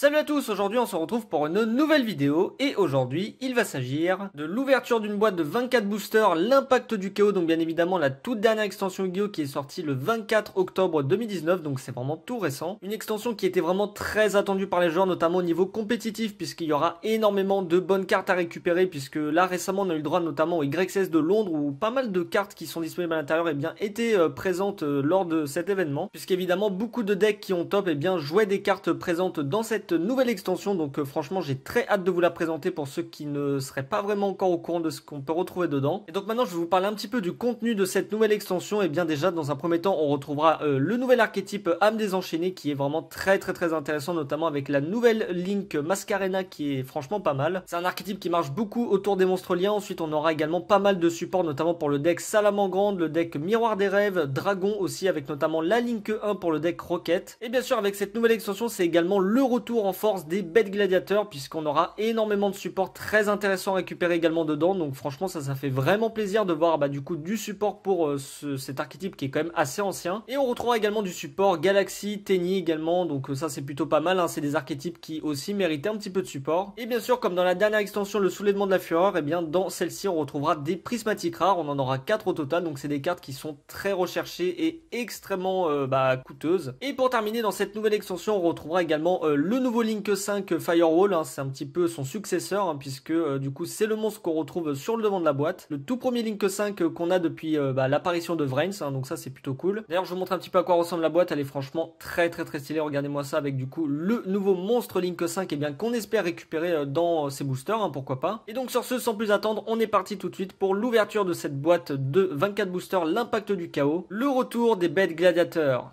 Salut à tous, aujourd'hui on se retrouve pour une nouvelle vidéo et aujourd'hui il va s'agir de l'ouverture d'une boîte de 24 boosters, l'impact du chaos, donc bien évidemment la toute dernière extension Yu-Gi-Oh qui est sortie le 24 octobre 2019, donc c'est vraiment tout récent. Une extension qui était vraiment très attendue par les joueurs, notamment au niveau compétitif, puisqu'il y aura énormément de bonnes cartes à récupérer, puisque là récemment on a eu le droit notamment au YCS de Londres où pas mal de cartes qui sont disponibles à l'intérieur étaient présentes lors de cet événement, puisqu'évidemment beaucoup de decks qui ont top jouaient des cartes présentes dans cette nouvelle extension, donc franchement j'ai très hâte de vous la présenter pour ceux qui ne seraient pas vraiment encore au courant de ce qu'on peut retrouver dedans. Et donc maintenant je vais vous parler un petit peu du contenu de cette nouvelle extension. Et bien déjà dans un premier temps on retrouvera le nouvel archétype âme désenchaînée qui est vraiment très intéressant, notamment avec la nouvelle Link Mascarena qui est franchement pas mal. C'est un archétype qui marche beaucoup autour des monstres liens. Ensuite on aura également pas mal de supports, notamment pour le deck Salamandre, le deck Miroir des Rêves, Dragon aussi, avec notamment la Link 1 pour le deck Rocket. Et bien sûr avec cette nouvelle extension c'est également le retour en force des bêtes gladiateurs, puisqu'on aura énormément de supports très intéressants à récupérer également dedans. Donc franchement ça fait vraiment plaisir de voir du coup du support pour cet archétype qui est quand même assez ancien. Et on retrouvera également du support Galaxy, Tenny également, donc ça c'est plutôt pas mal, hein. C'est des archétypes qui aussi méritaient un petit peu de support. Et bien sûr comme dans la dernière extension le soulèvement de la fureur, et bien dans celle-ci on retrouvera des prismatiques rares, on en aura 4 au total, donc c'est des cartes qui sont très recherchées et extrêmement coûteuses. Et pour terminer dans cette nouvelle extension on retrouvera également le nouveau Link 5 Firewall, hein, c'est un petit peu son successeur, hein, puisque du coup c'est le monstre qu'on retrouve sur le devant de la boîte, le tout premier Link 5 qu'on a depuis l'apparition de Vrains, hein, donc ça c'est plutôt cool. D'ailleurs je vous montre un petit peu à quoi ressemble la boîte, elle est franchement très stylée, regardez-moi ça, avec du coup le nouveau monstre Link 5 qu'on espère récupérer dans ces boosters, hein, pourquoi pas. Et donc sur ce, sans plus attendre, on est parti tout de suite pour l'ouverture de cette boîte de 24 boosters, l'impact du chaos, le retour des bêtes gladiateurs.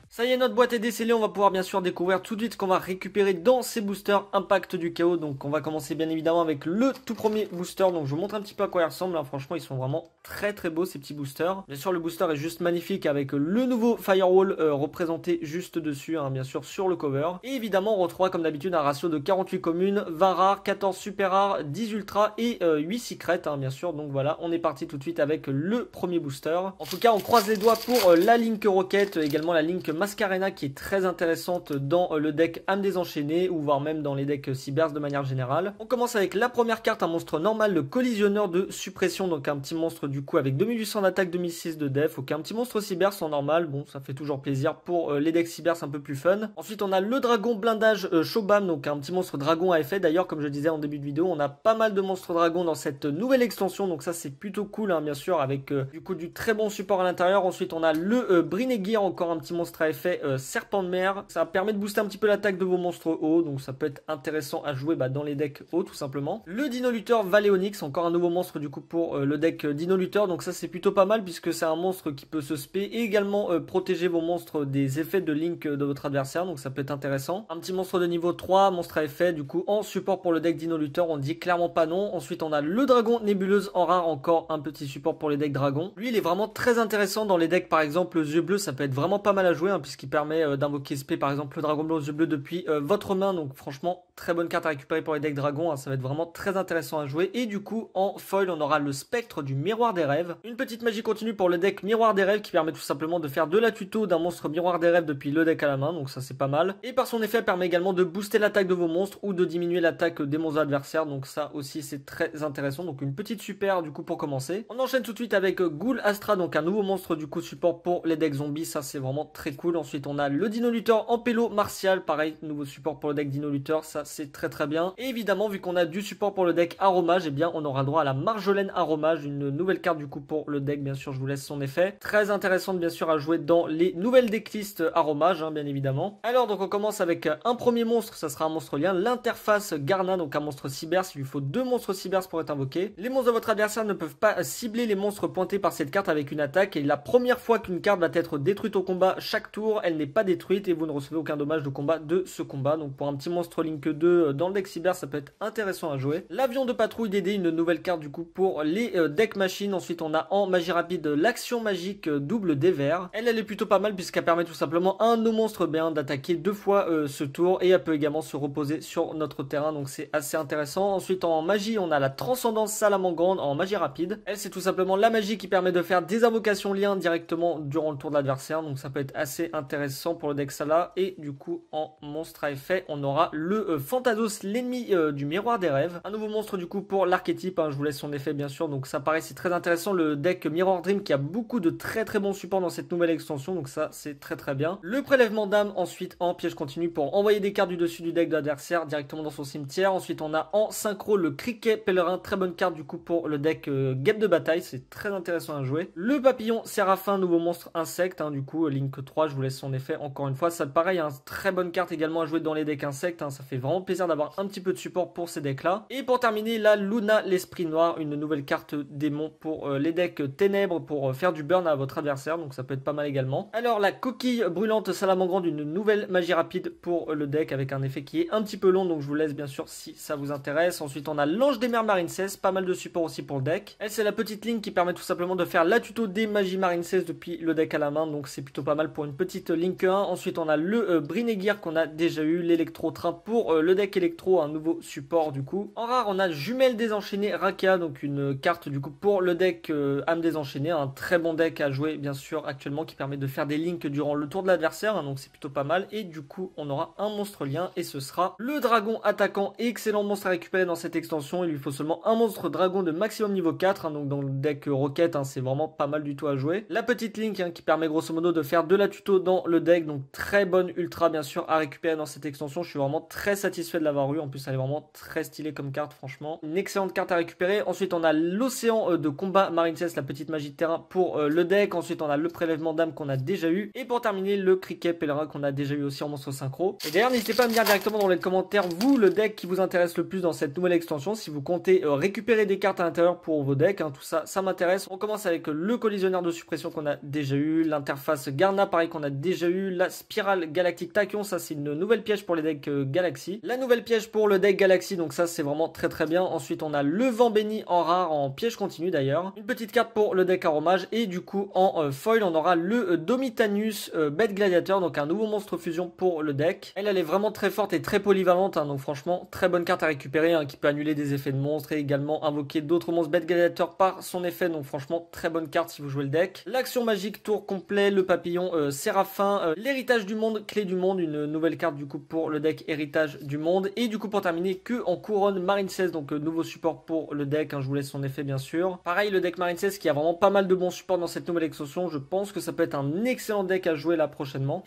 Ça y est, notre boîte est décellée, on va pouvoir bien sûr découvrir tout de suite ce qu'on va récupérer dans ces boosters impact du chaos. Donc on va commencer bien évidemment avec le tout premier booster, donc je vous montre un petit peu à quoi ils ressemblent, hein. Franchement ils sont vraiment très beaux ces petits boosters. Bien sûr le booster est juste magnifique avec le nouveau Firewall représenté juste dessus, hein, bien sûr sur le cover. Et évidemment on retrouvera comme d'habitude un ratio de 48 communes, 20 rares, 14 super rares, 10 ultras et 8 secrets, hein, bien sûr. Donc voilà, on est parti tout de suite avec le premier booster. En tout cas on croise les doigts pour la Link Rocket, également la Link Mascarena qui est très intéressante dans le deck âme désenchaînée ou voire même dans les decks Cybers de manière générale. On commence avec la première carte, un monstre normal, le collisionneur de suppression, donc un petit monstre du coup avec 2800 d'attaque, 2006 de def. Ok, un petit monstre Cybers en normal, bon ça fait toujours plaisir pour les decks Cybers un peu plus fun. Ensuite on a le dragon blindage Shobam, donc un petit monstre dragon à effet. D'ailleurs comme je disais en début de vidéo, on a pas mal de monstres dragons dans cette nouvelle extension, donc ça c'est plutôt cool, hein, bien sûr, avec du coup du très bon support à l'intérieur. Ensuite on a le Brinegir, encore un petit monstre à effet serpent de mer, ça permet de booster un petit peu l'attaque de vos monstres hauts, donc ça peut être intéressant à jouer dans les decks hauts tout simplement. Le Dino Lutteur Valéonix, encore un nouveau monstre du coup pour le deck Dino Lutteur, donc ça c'est plutôt pas mal puisque c'est un monstre qui peut se spé et également protéger vos monstres des effets de Link de votre adversaire, donc ça peut être intéressant. Un petit monstre de niveau 3, monstre à effet du coup en support pour le deck Dino Lutteur, on dit clairement pas non. Ensuite on a le dragon nébuleuse en rare, encore un petit support pour les decks dragons. Lui il est vraiment très intéressant dans les decks par exemple yeux bleus, ça peut être vraiment pas mal à jouer, hein, puisqu'il permet d'invoquer SP par exemple le dragon bleu aux yeux bleus depuis votre main, donc franchement très bonne carte à récupérer pour les decks dragons, hein, ça va être vraiment très intéressant à jouer. Et du coup en foil on aura le spectre du miroir des rêves, une petite magie continue pour le deck miroir des rêves qui permet tout simplement de faire de la tuto d'un monstre miroir des rêves depuis le deck à la main, donc ça c'est pas mal. Et par son effet elle permet également de booster l'attaque de vos monstres ou de diminuer l'attaque des monstres adversaires, donc ça aussi c'est très intéressant, donc une petite super du coup pour commencer. On enchaîne tout de suite avec Ghoul Astra, donc un nouveau monstre du coup support pour les decks zombies, ça c'est vraiment très cool. Ensuite on a le Dino Lutteur en pélo martial, pareil, nouveau support pour le deck Dino Lutteur, ça c'est très bien. Et évidemment vu qu'on a du support pour le deck Aromage, et bien on aura droit à la Marjolaine Aromage, une nouvelle carte du coup pour le deck, bien sûr je vous laisse son effet. Très intéressante bien sûr à jouer dans les nouvelles decklists Aromage, hein, bien évidemment. Alors donc on commence avec un premier monstre, ça sera un monstre lien, l'interface Garna, donc un monstre Cybers, il lui faut 2 monstres Cybers pour être invoqué. Les monstres de votre adversaire ne peuvent pas cibler les monstres pointés par cette carte avec une attaque, et la première fois qu'une carte va être détruite au combat chaque tour, elle n'est pas détruite et vous ne recevez aucun dommage de combat de ce combat. Donc pour un petit monstre Link 2 2 dans le deck cyber, ça peut être intéressant à jouer. L'avion de patrouille d'aider, une nouvelle carte du coup pour les decks machines. Ensuite on a en magie rapide l'action magique double des verts. Elle est plutôt pas mal puisqu'elle permet tout simplement à un de nos monstres B1 d'attaquer 2 fois ce tour et elle peut également se reposer sur notre terrain, donc c'est assez intéressant. Ensuite en magie on a la transcendance salamandre en magie rapide. Elle c'est tout simplement la magie qui permet de faire des invocations liens directement durant le tour de l'adversaire, donc ça peut être assez intéressant pour le deck Sala. Et du coup en monstre à effet on aura le Fantados, l'ennemi du miroir des rêves, un nouveau monstre du coup pour l'archétype, hein, je vous laisse son effet bien sûr, donc ça paraît c'est très intéressant. Le deck Mirror Dream qui a beaucoup de très bons supports dans cette nouvelle extension, donc ça c'est très bien. Le prélèvement d'âme ensuite en piège continu pour envoyer des cartes du dessus du deck de l'adversaire directement dans son cimetière. Ensuite on a en synchro le criquet pèlerin, très bonne carte du coup pour le deck guêpe de bataille, c'est très intéressant à jouer. Le papillon séraphin, nouveau monstre insecte, hein, du coup Link 3, je vous laisse son effet encore une fois, ça pareil, hein, très bonne carte également à jouer dans les decks insectes, hein, ça fait vraiment plaisir d'avoir un petit peu de support pour ces decks là. Et pour terminer la Luna, l'esprit noir, une nouvelle carte démon pour les decks ténèbres pour faire du burn à votre adversaire, donc ça peut être pas mal également. Alors la coquille brûlante salamandre, une nouvelle magie rapide pour le deck avec un effet qui est un petit peu long, donc je vous laisse bien sûr si ça vous intéresse. Ensuite on a l'ange des mers marine 16, pas mal de support aussi pour le deck. Elle c'est la petite ligne qui permet tout simplement de faire la tuto des magies marine 16 depuis le deck à la main, donc c'est plutôt pas mal pour une petite Link 1. Ensuite on a le Brinegir qu'on a déjà eu, l'électro train pour le deck électro, un nouveau support du coup. En rare on a jumelle désenchaînée Raka, donc une carte du coup pour le deck âme désenchaînée, un très bon deck à jouer bien sûr actuellement qui permet de faire des links durant le tour de l'adversaire, hein, donc c'est plutôt pas mal. Et du coup on aura un monstre lien et ce sera le dragon attaquant, excellent monstre à récupérer dans cette extension. Il lui faut seulement un monstre dragon de maximum niveau 4, hein, donc dans le deck roquette, hein, c'est vraiment pas mal du tout à jouer. La petite link, hein, qui permet grosso modo de faire de la tuto dans le deck, donc très bonne ultra bien sûr à récupérer dans cette extension. Je suis vraiment très satisfait de l'avoir eu, en plus elle est vraiment très stylée comme carte, franchement une excellente carte à récupérer. Ensuite on a l'océan de combat marine 16, la petite magie de terrain pour le deck. Ensuite on a le prélèvement d'âme qu'on a déjà eu, et pour terminer le criquet pèlerin qu'on a déjà eu aussi en monstre synchro. Et d'ailleurs n'hésitez pas à me dire directement dans les commentaires vous le deck qui vous intéresse le plus dans cette nouvelle extension, si vous comptez récupérer des cartes à l'intérieur pour vos decks, hein, tout ça ça m'intéresse. On commence avec le collisionneur de suppression qu'on a déjà eu, l'interface Garna pareil qu'on a déjà eu, la spirale galactique tachyon, ça c'est une nouvelle piège pour les decks Galaxy, la nouvelle piège pour le deck Galaxy, donc ça c'est vraiment très bien. Ensuite on a le vent béni en rare, en piège continu d'ailleurs, une petite carte pour le deck aromage, et du coup en foil on aura le Domitanus bête gladiateur, donc un nouveau monstre fusion pour le deck. Elle est vraiment très forte et très polyvalente, hein, donc franchement très bonne carte à récupérer, hein, qui peut annuler des effets de monstres et également invoquer d'autres monstres bête gladiateur par son effet, donc franchement très bonne carte si vous jouez le deck. L'action magique tour complet, le papillon séraphin, l'héritage du monde, clé du monde, une nouvelle carte du coup pour le deck héritage du monde. Et du coup pour terminer que en couronne marine 16, donc nouveau support pour le deck, hein, je vous laisse son effet bien sûr. Pareil le deck marine 16 qui a vraiment pas mal de bons supports dans cette nouvelle extension, je pense que ça peut être un excellent deck à jouer là prochainement.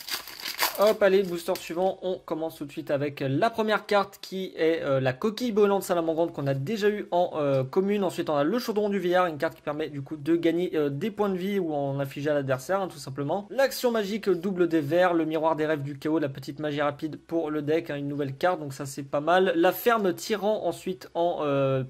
Hop, allez, booster suivant, on commence tout de suite avec la première carte qui est la coquille brûlante salamandre qu'on a déjà eu en commune. Ensuite on a le chaudron du vieillard, une carte qui permet du coup de gagner des points de vie ou en affliger à l'adversaire, hein, tout simplement. L'action magique double des verts, le miroir des rêves du chaos, la petite magie rapide pour le deck, hein, une nouvelle carte, donc ça c'est pas mal. La ferme tyran ensuite en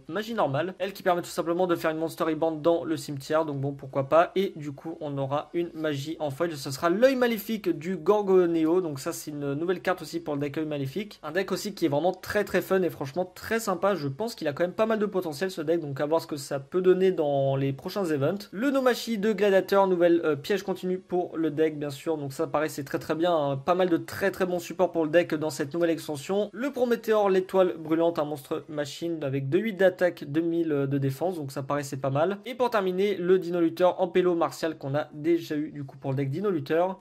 magie normale, elle qui permet tout simplement de faire une monster band dans le cimetière, donc bon pourquoi pas. Et du coup on aura une magie en foil, ce sera l'œil maléfique du Gorgonéo, donc ça c'est une nouvelle carte aussi pour le deck œil maléfique, un deck aussi qui est vraiment très fun et franchement très sympa. Je pense qu'il a quand même pas mal de potentiel ce deck, donc à voir ce que ça peut donner dans les prochains events. Le Nomachi de gladiateur, nouvelle piège continu pour le deck bien sûr, donc ça pareil c'est très bien, hein, pas mal de très bons supports pour le deck dans cette nouvelle extension. Le Prométhéor, l'étoile brûlante, un monstre machine avec 2-8 d'attaque, 2000 de défense, donc ça paraît c'est pas mal. Et pour terminer le Dino Lutteur en pélo martial qu'on a déjà eu du coup pour le deck Dino Lutteur.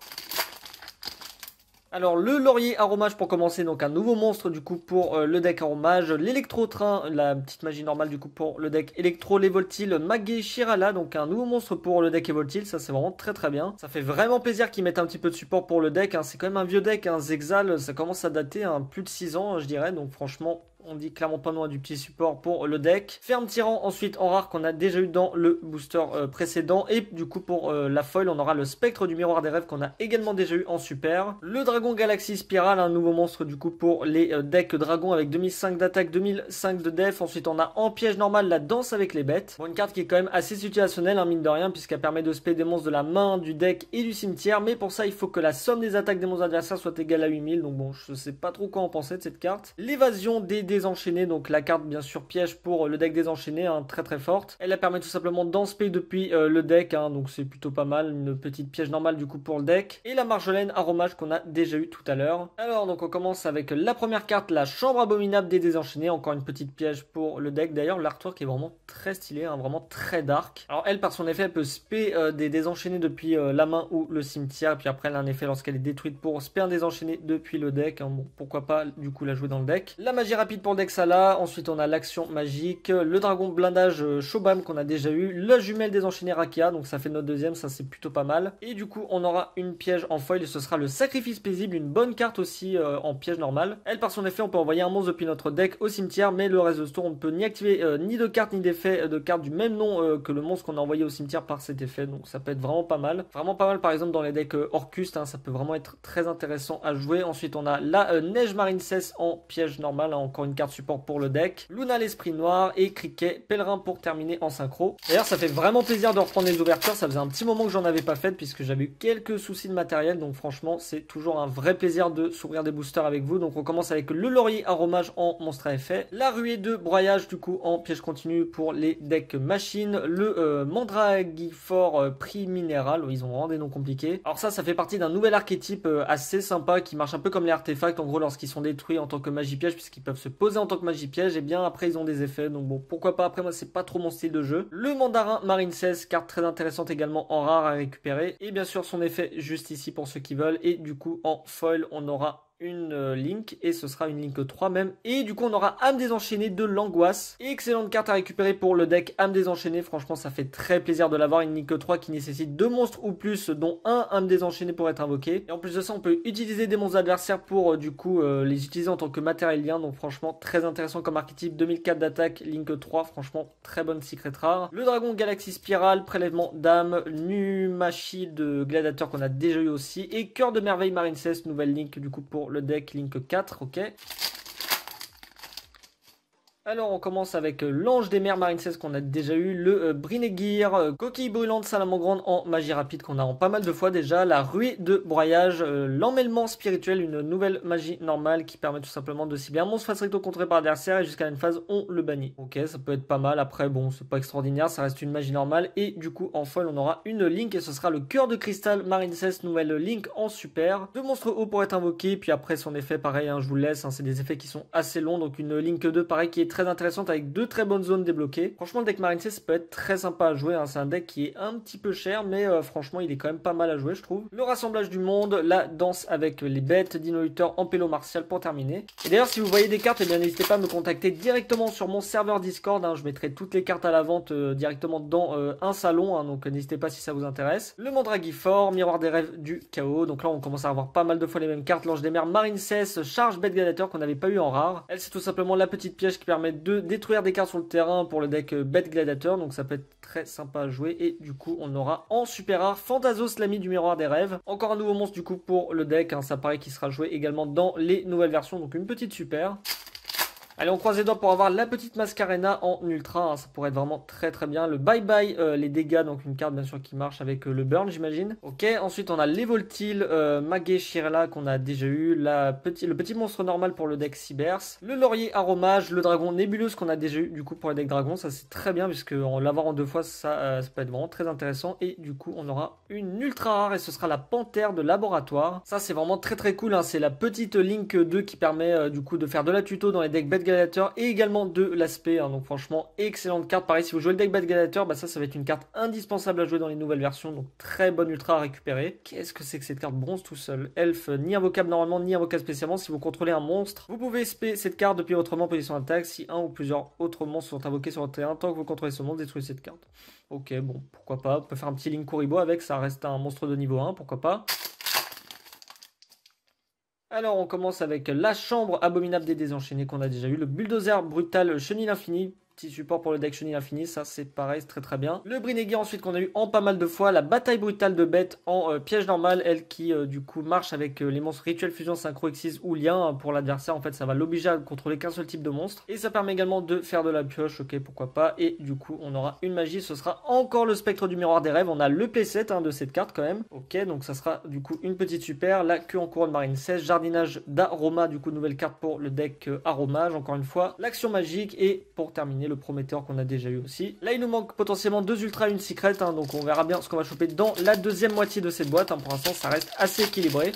Alors le laurier aromage pour commencer, donc un nouveau monstre du coup pour le deck aromage, l'électro-train, la petite magie normale du coup pour le deck électro, les voltiles, Magé Shirala, donc un nouveau monstre pour le deck Evoltile, ça c'est vraiment très bien. Ça fait vraiment plaisir qu'ils mettent un petit peu de support pour le deck, hein. C'est quand même un vieux deck, un Zexal, ça commence à dater, hein, plus de 6 ans je dirais, donc franchement on dit clairement pas non à du petit support pour le deck. Ferme tyran ensuite en rare qu'on a déjà eu dans le booster précédent. Et du coup pour la foil, on aura le spectre du miroir des rêves qu'on a également déjà eu en super. Le dragon galaxie spirale, un nouveau monstre du coup pour les decks dragon avec 2005 d'attaque, 2005 de def. Ensuite on a en piège normal la danse avec les bêtes. Bon, une carte qui est quand même assez situationnelle, hein, mine de rien, puisqu'elle permet de spé des monstres de la main, du deck et du cimetière. Mais pour ça il faut que la somme des attaques des monstres adversaires soit égale à 8000. Donc bon, je sais pas trop quoi en penser de cette carte. L'évasion des désenchaînés, donc la carte bien sûr piège pour le deck désenchaîné, hein, très très forte. Elle permet tout simplement d'enspé depuis le deck, hein, donc c'est plutôt pas mal. Une petite piège normale du coup pour le deck. Et la marjolaine aromage qu'on a déjà eu tout à l'heure. Alors donc on commence avec la première carte, la chambre abominable des désenchaînés. Encore une petite piège pour le deck. D'ailleurs l'artwork est vraiment très stylé, hein, vraiment très dark. Alors elle par son effet elle peut spé des désenchaînés depuis la main ou le cimetière. Et puis après elle a un effet lorsqu'elle est détruite pour spé un désenchaîné depuis le deck, hein. Bon pourquoi pas du coup la jouer dans le deck. La magie rapide pour le deck ça là. Ensuite on a l'action magique, le dragon blindage Shobam qu'on a déjà eu, la jumelle désenchaînée Rakia, donc ça fait notre deuxième, ça c'est plutôt pas mal. Et du coup on aura une piège en foil et ce sera le sacrifice paisible, une bonne carte aussi en piège normal. Elle par son effet on peut envoyer un monstre depuis notre deck au cimetière, mais le reste de ce tour on ne peut ni activer ni de carte ni d'effet de carte du même nom que le monstre qu'on a envoyé au cimetière par cet effet, donc ça peut être vraiment pas mal. Vraiment pas mal par exemple dans les decks Orcust, hein, ça peut vraiment être très intéressant à jouer. Ensuite on a la neige marine cesse en piège normal, hein, encore une carte support pour le deck. Luna l'esprit noir et Cricket pèlerin pour terminer en synchro. D'ailleurs ça fait vraiment plaisir de reprendre les ouvertures, ça faisait un petit moment que j'en avais pas fait puisque j'avais eu quelques soucis de matériel, donc franchement c'est toujours un vrai plaisir de s'ouvrir des boosters avec vous. Donc on commence avec le laurier aromage en monstre à effet, la ruée de broyage du coup en piège continu pour les decks machines, le mandragifort prix minéral, ils ont vraiment des noms compliqués. Alors ça fait partie d'un nouvel archétype assez sympa qui marche un peu comme les artefacts, en gros lorsqu'ils sont détruits en tant que magie piège, puisqu'ils peuvent se poser en tant que magie piège, et bien après ils ont des effets, donc bon pourquoi pas. Après moi c'est pas trop mon style de jeu. Le mandarin marine 16, carte très intéressante également en rare à récupérer, et bien sûr son effet juste ici pour ceux qui veulent. Et du coup en foil on aura une Link et ce sera une Link 3 même. Et du coup on aura âme désenchaînée de l'angoisse. Excellente carte à récupérer pour le deck âme désenchaînée. Franchement ça fait très plaisir de l'avoir, une Link 3 qui nécessite 2 monstres ou plus dont un âme désenchaînée pour être invoqué. Et en plus de ça on peut utiliser des monstres adversaires pour du coup les utiliser en tant que matériel lien. Donc franchement très intéressant comme archétype. 2004 d'attaque, Link 3, franchement très bonne secret rare. Le dragon galaxie spirale, prélèvement d'âme, Numachi de gladiateur qu'on a déjà eu aussi. Et cœur de merveille marine 16, nouvelle Link du coup pour le deck Link 4, ok. Alors on commence avec l'ange des mers marine 16 qu'on a déjà eu, le Brinegir, coquille brûlante salamandre en magie rapide qu'on a en pas mal de fois déjà, la ruée de broyage, l'emmêlement spirituel, une nouvelle magie normale qui permet tout simplement de cibler un monstre face recto contré par l'adversaire et jusqu'à une phase on le bannit. Ok, ça peut être pas mal, après bon c'est pas extraordinaire, ça reste une magie normale. Et du coup en foil on aura une Link et ce sera le cœur de cristal marine 16, nouvelle Link en super. Deux monstres hauts pour être invoqués, puis après son effet pareil, hein, je vous le laisse, hein, c'est des effets qui sont assez longs, donc une Link 2 pareil qui est très intéressante avec deux très bonnes zones débloquées. Franchement le deck marine 16 peut être très sympa à jouer, hein. C'est un deck qui est un petit peu cher mais franchement il est quand même pas mal à jouer je trouve. Le rassemblage du monde, la danse avec les bêtes, Dino Lutter en pélo martial pour terminer. Et d'ailleurs si vous voyez des cartes, eh bien n'hésitez pas à me contacter directement sur mon serveur Discord, hein. Je mettrai toutes les cartes à la vente directement dans un salon, hein, donc n'hésitez pas si ça vous intéresse. Le Mandragifort, miroir des rêves du chaos, donc là on commence à avoir pas mal de fois les mêmes cartes. L'ange des mers marine 16, charge bête gladiateur qu'on n'avait pas eu en rare. Elle c'est tout simplement la petite piège qui permet de détruire des cartes sur le terrain pour le deck bête gladiateur, donc ça peut être très sympa à jouer. Et du coup on aura en super rare Phantasos l'ami du miroir des rêves, encore un nouveau monstre du coup pour le deck, hein. Ça paraît qu'il sera joué également dans les nouvelles versions, donc une petite super. Allez, on croise les doigts pour avoir la petite Mascarena en ultra, hein, ça pourrait être vraiment très très bien. Le bye bye, les dégâts, donc une carte bien sûr qui marche avec le burn j'imagine. Ok, ensuite on a l'Evoltil, Magé Shirla qu'on a déjà eu, le petit monstre normal pour le deck Cybers, le laurier aromage, le dragon nébuleuse qu'on a déjà eu du coup pour le deck dragon, ça c'est très bien puisque l'avoir en deux fois ça peut être vraiment très intéressant. Et du coup on aura une ultra rare et ce sera la panthère de laboratoire. Ça c'est vraiment très très cool, hein. C'est la petite Link 2 qui permet du coup de faire de la tuto dans les decks bête gladiateur et également de l'aspect, hein. Donc franchement excellente carte. Pareil si vous jouez le deck bête gladiateur, bah ça va être une carte indispensable à jouer dans les nouvelles versions, donc très bonne ultra à récupérer. Qu'est-ce que c'est que cette carte? Bronze tout seul, elfe, ni invocable normalement ni invocable spécialement. Si vous contrôlez un monstre vous pouvez spé cette carte depuis votre main en position d'attaque. Si un ou plusieurs autres monstres sont invoqués sur votre terrain, tant que vous contrôlez ce monstre, détruisez cette carte. Ok, bon pourquoi pas, on peut faire un petit Link Kuribo avec, ça reste un monstre de niveau 1, pourquoi pas. Alors on commence avec la chambre abominable des désenchaînés qu'on a déjà eu, le bulldozer brutal chenille infini. Petit support pour le deck chenille infini, ça c'est pareil, c'est très très bien. Le Brinegir ensuite qu'on a eu en pas mal de fois, la bataille brutale de bêtes en piège normal, elle qui du coup marche avec les monstres rituel fusion synchro exis ou lien pour l'adversaire. En fait ça va l'obliger à contrôler qu'un seul type de monstre et ça permet également de faire de la pioche, ok pourquoi pas. Et du coup on aura une magie, ce sera encore le spectre du miroir des rêves. On a le playset de cette carte quand même, ok donc ça sera du coup une petite super, la queue en couronne marine 16, jardinage d'aroma, du coup nouvelle carte pour le deck aromage encore une fois, l'action magique et pour terminer le prometteur qu'on a déjà eu aussi. Là il nous manque potentiellement 2 ultras et une secret, donc on verra bien ce qu'on va choper dans la deuxième moitié de cette boîte. Pour l'instant ça reste assez équilibré.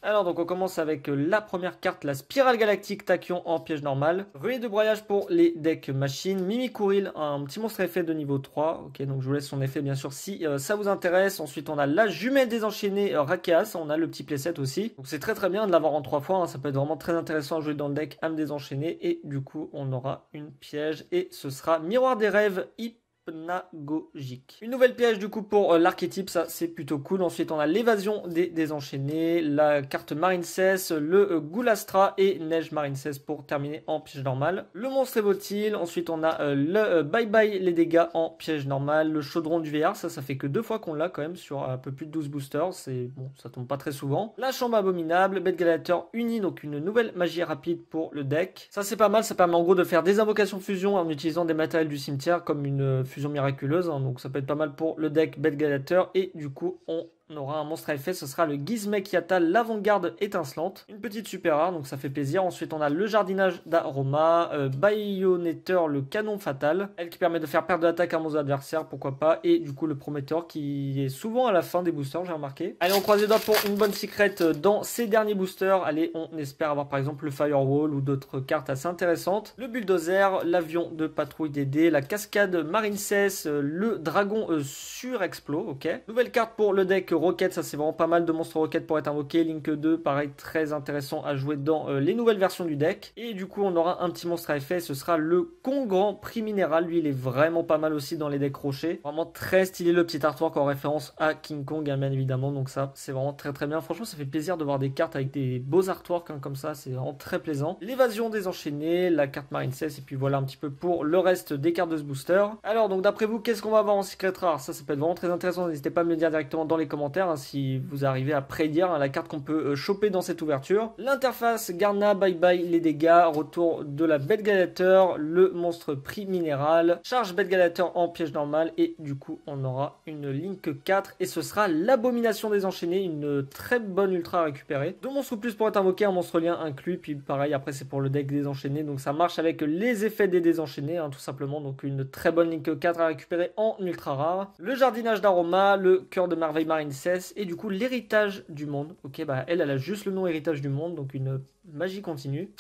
Alors donc on commence avec la première carte, la spirale galactique tachyon en piège normal. Ruée de broyage pour les decks machines. Mimicouril, un petit monstre effet de niveau 3. Ok donc je vous laisse son effet bien sûr si ça vous intéresse. Ensuite on a la jumelle désenchaînée Rakeas. On a le petit playset aussi. Donc c'est très très bien de l'avoir en 3 fois. Ça peut être vraiment très intéressant à jouer dans le deck âme désenchaînée. Et du coup on aura une piège et ce sera miroir des rêves hypnagogique. Une nouvelle piège du coup pour l'archétype, ça c'est plutôt cool. Ensuite on a l'évasion des désenchaînés, la carte marine 16, le Goulastra et neige marine 16 pour terminer en piège normal. Le monstre évoltile, ensuite on a le bye bye les dégâts en piège normal, le chaudron du VR, ça fait que 2 fois qu'on l'a quand même sur un peu plus de 12 boosters, c'est bon, ça tombe pas très souvent. La chambre abominable, bête gladiateur uni, donc une nouvelle magie rapide pour le deck. Ça c'est pas mal, ça permet en gros de faire des invocations fusion en utilisant des matériels du cimetière comme une fusion miraculeuse, donc ça peut être pas mal pour le deck bête gladiateur. Et du coup on aura un monstre à effet, ce sera le Gizmek Yata, l'avant-garde étincelante, une petite super rare donc ça fait plaisir. Ensuite on a le jardinage d'aroma, baïonnetteur, le canon fatal, elle qui permet de faire perdre de l'attaque à un monstre adversaire, pourquoi pas. Et du coup le prometteur qui est souvent à la fin des boosters, j'ai remarqué. Allez on croise les doigts pour une bonne secret dans ces derniers boosters. Allez on espère avoir par exemple le firewall ou d'autres cartes assez intéressantes. Le bulldozer, l'avion de patrouille DD, la cascade marine 16, le dragon surexplo, ok. Nouvelle carte pour le deck Rocket, ça c'est vraiment pas mal de monstres Rocket pour être invoqué. Link 2, pareil, très intéressant à jouer dans les nouvelles versions du deck. Et du coup, on aura un petit monstre à effet, ce sera le Congrand Prix Minéral. Lui, il est vraiment pas mal aussi dans les decks rochers. Vraiment très stylé le petit artwork en référence à King Kong, bien évidemment. Donc ça, c'est vraiment très très bien. Franchement, ça fait plaisir de voir des cartes avec des beaux artworks comme ça. C'est vraiment très plaisant. L'évasion des enchaînés, la carte Marine 16. Et puis voilà un petit peu pour le reste des cartes de ce booster. Alors, donc d'après vous, qu'est-ce qu'on va avoir en secret rare? Ça peut être vraiment très intéressant. N'hésitez pas à me le dire directement dans les commentaires. Si vous arrivez à prédire la carte qu'on peut choper dans cette ouverture. L'interface Garna, bye bye les dégâts, retour de la bête gladiateur, le monstre prix minéral, charge bête gladiateur en piège normal et du coup on aura une Link 4 et ce sera l'abomination des enchaînés, une très bonne ultra à récupérer. 2 monstres plus pour être invoqué, un monstre lien inclus, puis pareil après c'est pour le deck des enchaînés, donc ça marche avec les effets des désenchaînés tout simplement, donc une très bonne Link 4 à récupérer en ultra rare. Le jardinage d'aroma, le cœur de merveille marine et du coup l'héritage du monde. Ok bah elle a juste le nom héritage du monde, donc une magie continue.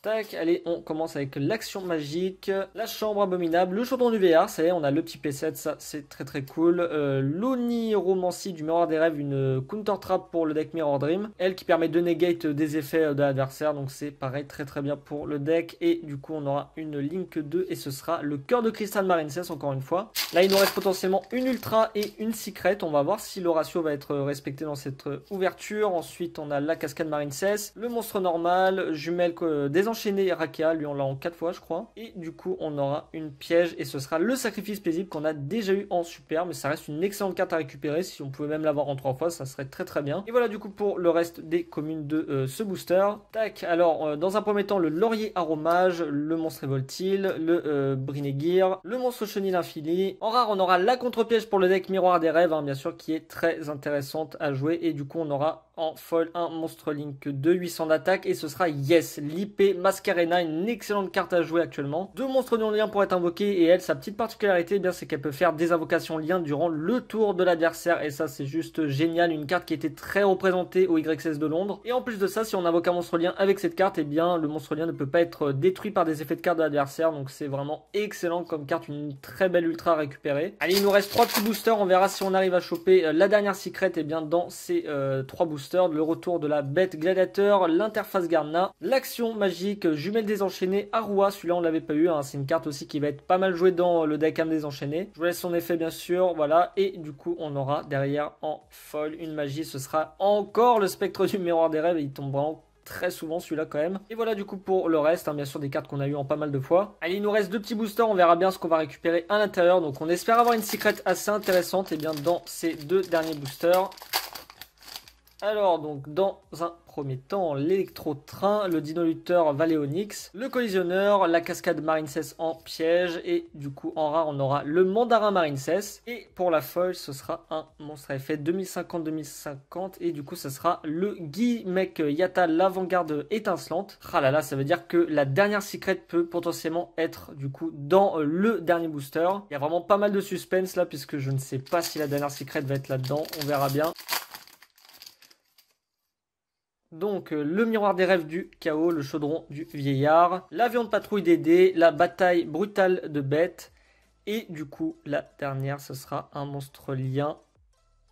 Tac, allez, on commence avec l'action magique, la chambre abominable, le chaudron du VR, ça y est, on a le petit P7, ça c'est très très cool. L'oniromancie du miroir des rêves, une counter trap pour le deck Mirror Dream, elle qui permet de negate des effets de l'adversaire, donc c'est pareil très très bien pour le deck. Et du coup on aura une Link 2 et ce sera le cœur de cristal Marine 16 encore une fois. Là il nous reste potentiellement une ultra et une secret, on va voir si le ratio va être respecté dans cette ouverture. Ensuite on a la cascade Marine 16, le monstre normal, jumelle des enchaîné Rakea, lui on l'a en 4 fois je crois. Et du coup on aura une piège et ce sera le sacrifice paisible qu'on a déjà eu en super. Mais ça reste une excellente carte à récupérer. Si on pouvait même l'avoir en 3 fois ça serait très très bien. Et voilà du coup pour le reste des communes de ce booster. Tac, alors dans un premier temps le laurier aromage, le monstre évoltile, le Brinegir, le monstre chenille infini. En rare on aura la contre-piège pour le deck miroir des rêves bien sûr qui est très intéressante à jouer. Et du coup on aura en foil un monstre Link 2, 800 d'attaque et ce sera Yes, l'IP Mascarena, une excellente carte à jouer actuellement. 2 monstres non liens pour être invoqués et elle, sa petite particularité, eh bien c'est qu'elle peut faire des invocations liens durant le tour de l'adversaire et ça c'est juste génial, une carte qui était très représentée au YCS de Londres. Et en plus de ça, si on invoque un monstre lien avec cette carte, eh bien le monstre lien ne peut pas être détruit par des effets de carte de l'adversaire, donc c'est vraiment excellent comme carte, une très belle ultra à récupérer. Allez, il nous reste 3 petits boosters, on verra si on arrive à choper la dernière secret et bien dans ces 3 boosters, le retour de la bête gladiateur, l'interface Garna, l'action magie magique, jumelle désenchaînée, Arua. Celui-là, on l'avait pas eu. Hein. C'est une carte aussi qui va être pas mal jouée dans le deck âme désenchaînée. Je vous laisse son effet, bien sûr. Voilà. Et du coup, on aura derrière en foil une magie. Ce sera encore le spectre du miroir des rêves. Et il tombe vraiment très souvent celui-là quand même. Et voilà du coup pour le reste, hein, bien sûr des cartes qu'on a eu en pas mal de fois. Allez, il nous reste 2 petits boosters, on verra bien ce qu'on va récupérer à l'intérieur. Donc on espère avoir une secret assez intéressante et bien dans ces 2 derniers boosters. Alors donc dans un premier temps l'électro-train, le dino-lutteur Valéonix, le collisionneur, la cascade Marincess en piège et du coup en rare on aura le mandarin Marincess et pour la foil ce sera un monstre à effet 2050-2050 et du coup ce sera le Gimmek Yata l'avant-garde étincelante. Ah là là, ça veut dire que la dernière secret peut potentiellement être du coup dans le dernier booster. Il y a vraiment pas mal de suspense là puisque je ne sais pas si la dernière secret va être là-dedans, on verra bien. Donc le miroir des rêves du chaos, le chaudron du vieillard, l'avion de patrouille des dés, la bataille brutale de bêtes et du coup la dernière ce sera un monstre lien.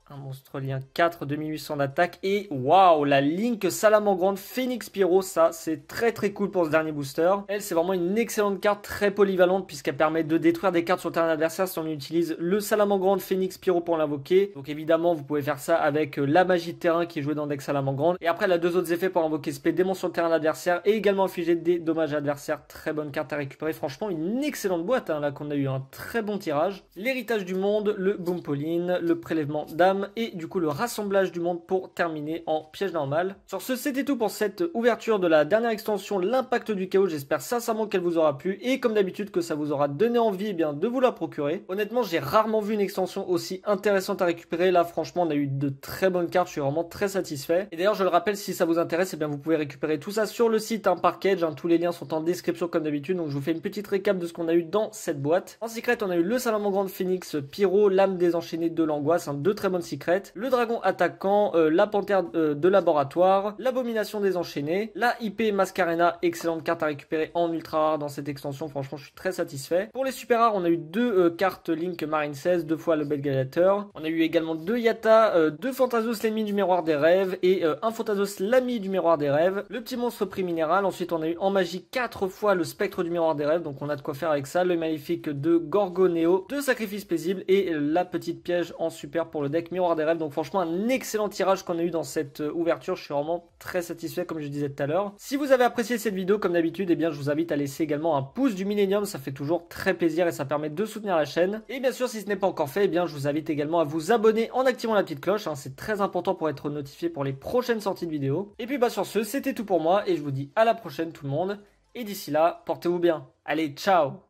Un monstre lien 4, 2800 d'attaque et waouh, la Link Salamandre Phoenix Pyro, ça c'est très très cool pour ce dernier booster. Elle c'est vraiment une excellente carte, très polyvalente puisqu'elle permet de détruire des cartes sur le terrain adversaire si on utilise le Salamandre Phoenix Pyro pour l'invoquer. Donc évidemment vous pouvez faire ça avec la magie de terrain qui est jouée dans le deck Salamandre. Et après elle a 2 autres effets pour invoquer SP démon sur le terrain adversaire et également infliger des dommages adversaires. Très bonne carte à récupérer, franchement une excellente boîte hein, là qu'on a eu un très bon tirage. L'héritage du monde, le Boom Pauline, le prélèvement d'âme et du coup le rassemblage du monde pour terminer en piège normal. Sur ce, c'était tout pour cette ouverture de la dernière extension, l'impact du chaos. J'espère sincèrement qu'elle vous aura plu et comme d'habitude que ça vous aura donné envie bien, de vous la procurer. Honnêtement, j'ai rarement vu une extension aussi intéressante à récupérer. Là, franchement, on a eu de très bonnes cartes. Je suis vraiment très satisfait. Et d'ailleurs, je le rappelle, si ça vous intéresse, eh bien, vous pouvez récupérer tout ça sur le site Package. Hein, tous les liens sont en description comme d'habitude. Donc, je vous fais une petite récap de ce qu'on a eu dans cette boîte. En secret, on a eu le Salamandre Phoenix Pyro, l'âme désenchaînée de l'angoisse. Hein, 2 très bonnes secrets. Le dragon attaquant, la panthère de laboratoire, l'abomination des enchaînés, la IP Mascarena, excellente carte à récupérer en ultra rare dans cette extension, franchement je suis très satisfait. Pour les super rares, on a eu 2 cartes Link Marincess, 2 fois le Bel Gladiator. On a eu également 2 Yata, 2 Phantasos l'ennemi du miroir des rêves et un Phantasos l'ami du miroir des rêves. Le petit monstre prix minéral, ensuite on a eu en magie 4 fois le spectre du miroir des rêves, donc on a de quoi faire avec ça. Le maléfique de Gorgoneo, 2 sacrifices paisibles et la petite piège en super pour le deck miroir des rêves. Donc franchement un excellent tirage qu'on a eu dans cette ouverture, je suis vraiment très satisfait comme je disais tout à l'heure. Si vous avez apprécié cette vidéo comme d'habitude, eh bien je vous invite à laisser également un pouce du millénium, ça fait toujours très plaisir et ça permet de soutenir la chaîne. Et bien sûr si ce n'est pas encore fait, eh bien je vous invite également à vous abonner en activant la petite cloche, hein, c'est très important pour être notifié pour les prochaines sorties de vidéos. Et puis bah sur ce, c'était tout pour moi et je vous dis à la prochaine tout le monde. Et d'ici là, portez-vous bien. Allez, ciao!